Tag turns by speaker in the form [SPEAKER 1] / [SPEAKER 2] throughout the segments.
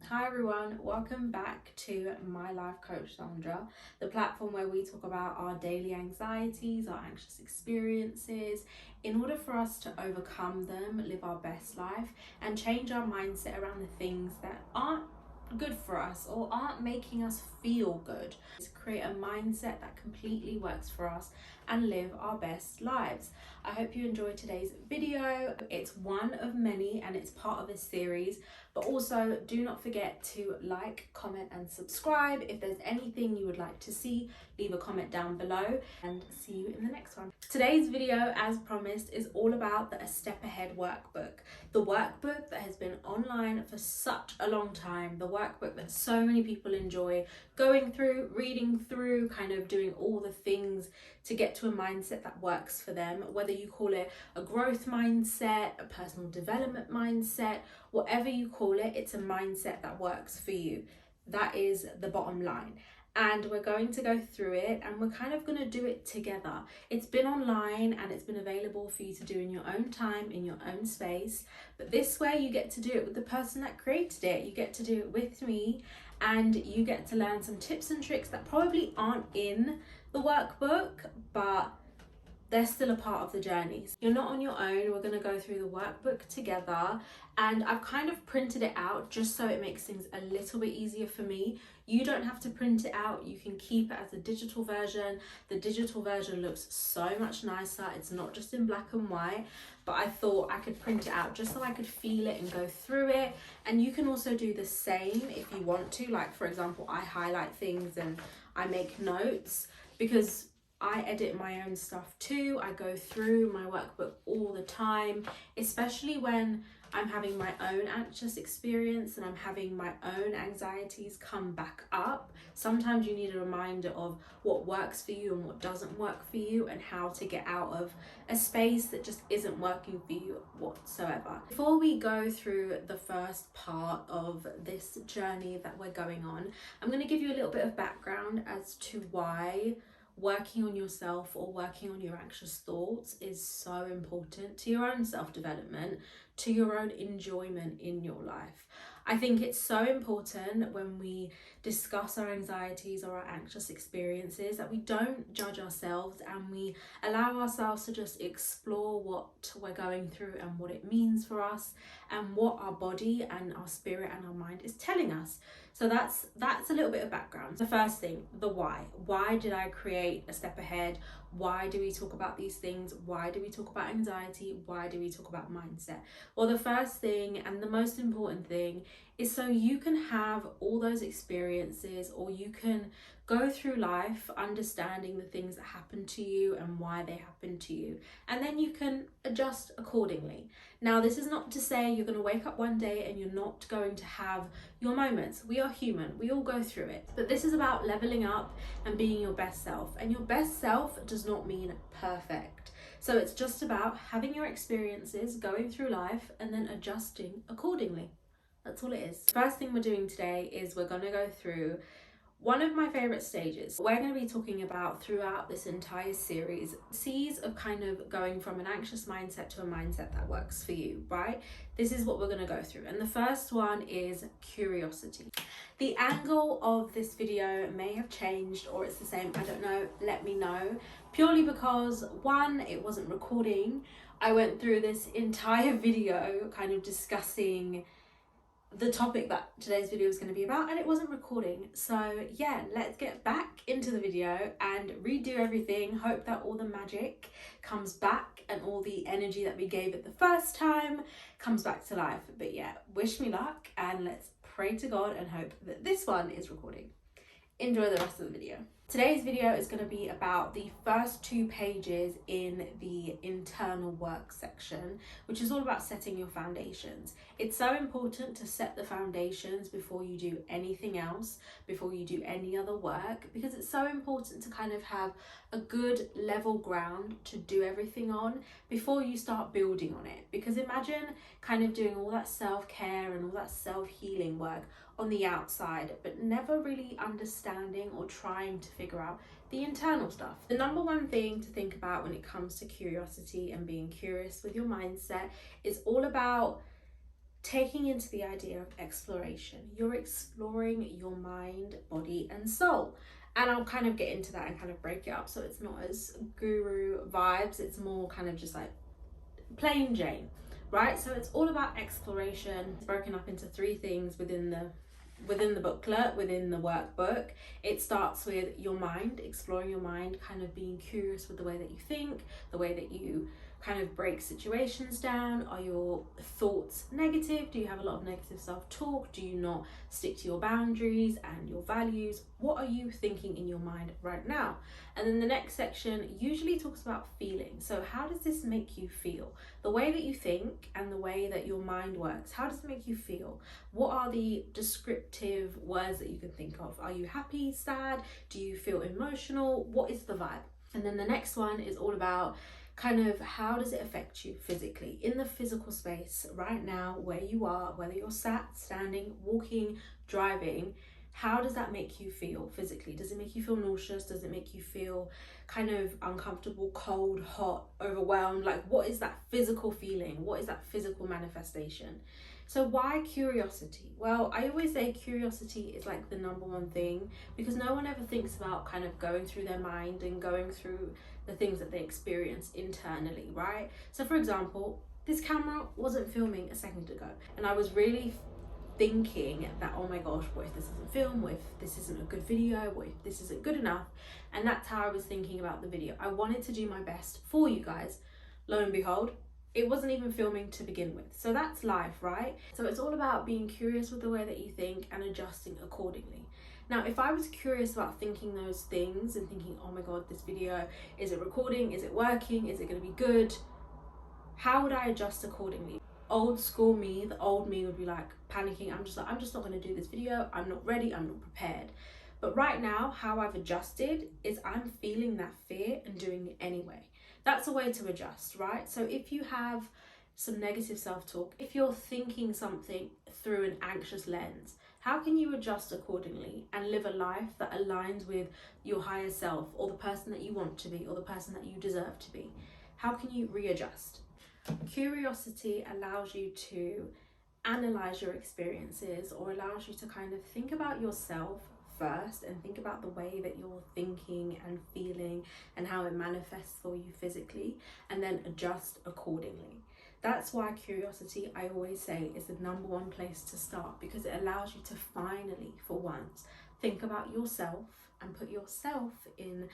[SPEAKER 1] Hi everyone, welcome back to My Life Coach Sandra, the platform where we talk about our daily anxieties, our anxious experiences, in order for us to overcome them, live our best life, and change our mindset around the things that aren't good for us or aren't making us feel good. To create a mindset that completely works for us and live our best lives. I hope you enjoyed today's video. It's one of many and it's part of a series, but also do not forget to like, comment and subscribe. If there's anything you would like to see, leave a comment down below and see you in the next one. Today's video, as promised, is all about the A Step Ahead workbook. The workbook that has been online for such a long time, the workbook that so many people enjoy going through, reading through, kind of doing all the things to get to a mindset that works for them, whether you call it a growth mindset, a personal development mindset, whatever you call it, it's a mindset that works for you. That is the bottom line. And we're going to go through it and we're kind of going to do it together. It's been online and it's been available for you to do in your own time, in your own space. But this way you get to do it with the person that created it. You get to do it with me and you get to learn some tips and tricks that probably aren't in the workbook, but they're still a part of the journey. You're not on your own. We're going to go through the workbook together and I've kind of printed it out just so it makes things a little bit easier for me. You don't have to print it out. You can keep it as a digital version. The digital version looks so much nicer. It's not just in black and white, but I thought I could print it out just so I could feel it and go through it. And you can also do the same if you want to. Like, for example, I highlight things and I make notes because I edit my own stuff too. I go through my workbook all the time, especially when I'm having my own anxious experience and I'm having my own anxieties come back up. Sometimes you need a reminder of what works for you and what doesn't work for you and how to get out of a space that just isn't working for you whatsoever. Before we go through the first part of this journey that we're going on, I'm going to give you a little bit of background as to why working on yourself or working on your anxious thoughts is so important to your own self-development, to your own enjoyment in your life. I think it's so important when we discuss our anxieties or our anxious experiences that we don't judge ourselves and we allow ourselves to just explore what we're going through and what it means for us and what our body and our spirit and our mind is telling us. So that's a little bit of background. The first thing, the why. Why did I create A Step Ahead? Why do we talk about these things? Why do we talk about anxiety? Why do we talk about mindset? Well, the first thing and the most important thing is so you can have all those experiences, or you can go through life understanding the things that happen to you and why they happen to you, and then you can adjust accordingly. Now, this is not to say you're going to wake up one day and you're not going to have your moments. We are human, we all go through it, but this is about leveling up and being your best self, and your best self does not mean perfect. So it's just about having your experiences, going through life, and then adjusting accordingly. That's all it is. First thing we're doing today is we're going to go through one of my favorite stages. We're going to be talking about throughout this entire series, C's of kind of going from an anxious mindset to a mindset that works for you, right? This is what we're going to go through. And the first one is curiosity. The angle of this video may have changed or it's the same, I don't know, let me know. Purely because one, it wasn't recording. I went through this entire video kind of discussing the topic that today's video is going to be about, and it wasn't recording. So yeah, let's get back into the video and redo everything. Hope that all the magic comes back and all the energy that we gave it the first time comes back to life. But yeah, wish me luck and let's pray to God and hope that this one is recording. Enjoy the rest of the video. Today's video is going to be about the first 2 pages in the internal work section, which is all about setting your foundations. It's so important to set the foundations before you do anything else, before you do any other work, because it's so important to kind of have a good level ground to do everything on before you start building on it. Because imagine kind of doing all that self-care and all that self-healing work on the outside, but never really understanding or trying to figure out the internal stuff. The number one thing to think about when it comes to curiosity and being curious with your mindset is all about taking into the idea of exploration. You're exploring your mind, body, and soul. And I'll kind of get into that and kind of break it up so it's not as guru vibes, it's more kind of just like plain Jane, right? So it's all about exploration. It's broken up into 3 things within the booklet, within the workbook. It starts with your mind, exploring your mind, kind of being curious with the way that you think, the way that you kind of break situations down. Are your thoughts negative? Do you have a lot of negative self-talk? Do you not stick to your boundaries and your values? What are you thinking in your mind right now? And then the next section usually talks about feeling. So how does this make you feel? The way that you think and the way that your mind works, how does it make you feel? What are the descriptive words that you can think of? Are you happy, sad? Do you feel emotional? What is the vibe? And then the next one is all about kind of how does it affect you physically in the physical space right now where you are, whether you're sat, standing, walking, driving. How does that make you feel physically? Does it make you feel nauseous? Does it make you feel kind of uncomfortable, cold, hot, overwhelmed? Like, what is that physical feeling? What is that physical manifestation? So why curiosity? Well, I always say curiosity is like the #1 thing, because no one ever thinks about kind of going through their mind and going through the things that they experience internally, right? So for example, this camera wasn't filming a second ago, and I was really thinking that, oh my gosh, what if this isn't film? What if this isn't a good video? What if this isn't good enough? And that's how I was thinking about the video. I wanted to do my best for you guys. Lo and behold, it wasn't even filming to begin with. So that's life, right? So it's all about being curious with the way that you think and adjusting accordingly. Now, if I was curious about thinking those things and thinking, oh my God, this video, is it recording? Is it working? Is it going to be good? How would I adjust accordingly? Old school me, the old me would be like panicking. I'm just not going to do this video. I'm not ready. I'm not prepared. But right now, how I've adjusted is I'm feeling that fear and doing it anyway. That's a way to adjust, right? So if you have some negative self-talk, if you're thinking something through an anxious lens, how can you adjust accordingly and live a life that aligns with your higher self, or the person that you want to be, or the person that you deserve to be? How can you readjust? Curiosity allows you to analyze your experiences, or allows you to kind of think about yourself first and think about the way that you're thinking and feeling and how it manifests for you physically, and then adjust accordingly. That's why curiosity, I always say, is the #1 place to start, because it allows you to finally, for once, think about yourself and put yourself in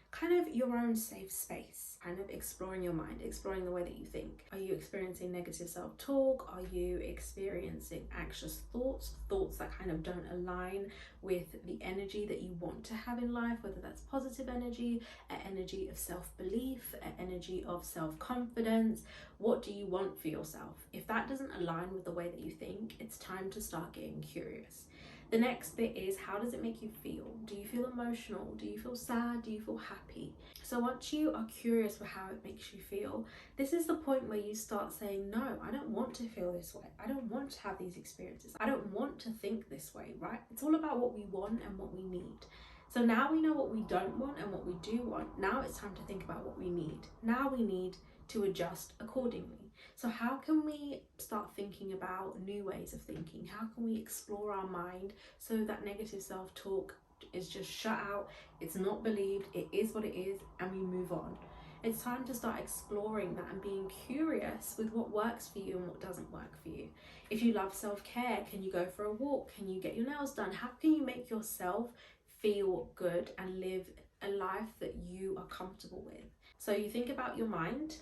[SPEAKER 1] kind of your own safe space, kind of exploring your mind, exploring the way that you think. Are you experiencing negative self-talk? Are you experiencing anxious thoughts that kind of don't align with the energy that you want to have in life, whether that's positive energy, an energy of self-belief, an energy of self-confidence? What do you want for yourself? If that doesn't align with the way that you think, it's time to start getting curious. The next bit is, how does it make you feel? Do you feel emotional? Do you feel sad? Do you feel happy? So once you are curious for how it makes you feel, this is the point where you start saying, no, I don't want to feel this way. I don't want to have these experiences. I don't want to think this way, right? It's all about what we want and what we need. So now we know what we don't want and what we do want. Now it's time to think about what we need. Now we need to adjust accordingly. So how can we start thinking about new ways of thinking? How can we explore our mind so that negative self-talk is just shut out, it's not believed, it is what it is, and we move on? It's time to start exploring that and being curious with what works for you and what doesn't work for you. If you love self-care, can you go for a walk? Can you get your nails done? How can you make yourself feel good and live a life that you are comfortable with? So you think about your mind,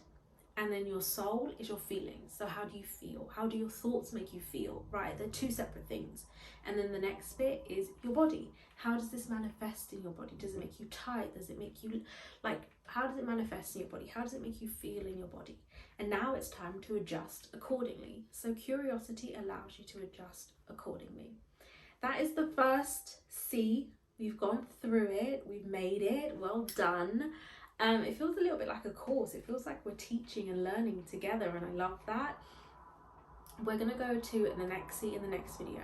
[SPEAKER 1] and then your soul is your feelings. So how do you feel? How do your thoughts make you feel, right? They're 2 separate things. And then the next bit is your body. How does this manifest in your body? Does it make you tight? Does it make you, like, how does it manifest in your body? How does it make you feel in your body? And now it's time to adjust accordingly. So curiosity allows you to adjust accordingly. That is the first C. We've gone through it. We've made it. Well done. It feels a little bit like a course. It feels like we're teaching and learning together, and I love that. We're going to go to the next C in the next video.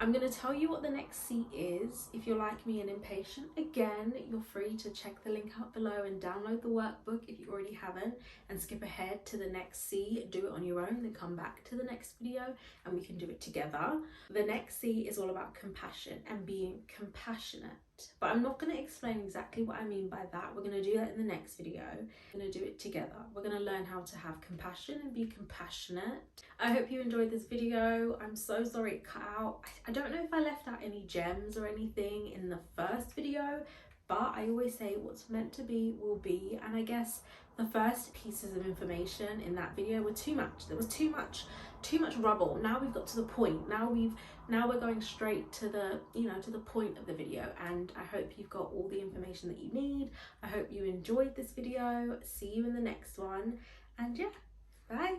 [SPEAKER 1] I'm going to tell you what the next C is. If you're like me and impatient, again, you're free to check the link out below and download the workbook if you already haven't, and skip ahead to the next C, do it on your own, then come back to the next video and we can do it together. The next C is all about compassion and being compassionate. But I'm not going to explain exactly what I mean by that. We're going to do that in the next video. We're going to do it together. We're going to learn how to have compassion and be compassionate. I hope you enjoyed this video. I'm so sorry it cut out. I don't know if I left out any gems or anything in the first video, but I always say what's meant to be will be, and I guess the first pieces of information in that video were too much. There was too much rubble. Now we've got to the point. Now we're going straight to the, to the point of the video, and I hope you've got all the information that you need. I hope you enjoyed this video. See you in the next one, and yeah, bye.